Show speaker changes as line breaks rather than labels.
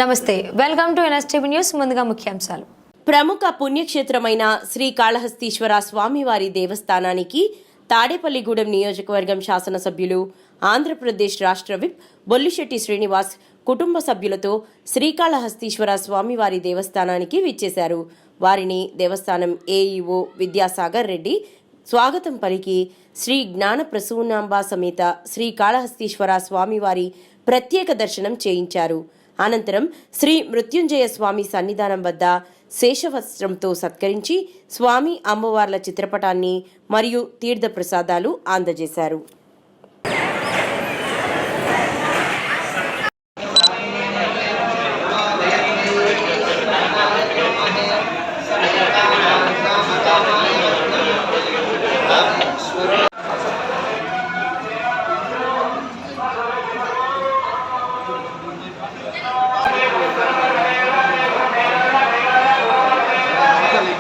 నమస్తే, welcome to NSTV news. ముందుగా ముఖ్యాంశాలు.
ప్రముఖ పుణ్యక్షేత్రమైన శ్రీకాళహస్తీశ్వర స్వామివారి దేవస్థానానికి తాడేపల్లిగూడెం నియోజకవర్గం శాసనసభ్యులు, ఆంధ్రప్రదేశ్ రాష్ట్ర విప్ బొల్లిశెట్టి శ్రీనివాస్ కుటుంబ సభ్యులతో శ్రీకాళహస్తీశ్వర స్వామివారి దేవస్థానానికి విచ్చేశారు. వారిని దేవస్థానం ఏఈఓ విద్యాసాగర్ రెడ్డి స్వాగతం పలికి శ్రీ జ్ఞాన ప్రసూనాంబ సమేత శ్రీకాళహస్తీశ్వర స్వామివారి ప్రత్యేక దర్శనం చేయించారు. అనంతరం శ్రీ మృత్యుంజయ స్వామి సన్నిధానం వద్ద శేషవస్త్రంతో సత్కరించి స్వామి అమ్మవార్ల చిత్రపటాన్ని మరియు తీర్థ ప్రసాదాలు అందజేశారు.
चंदू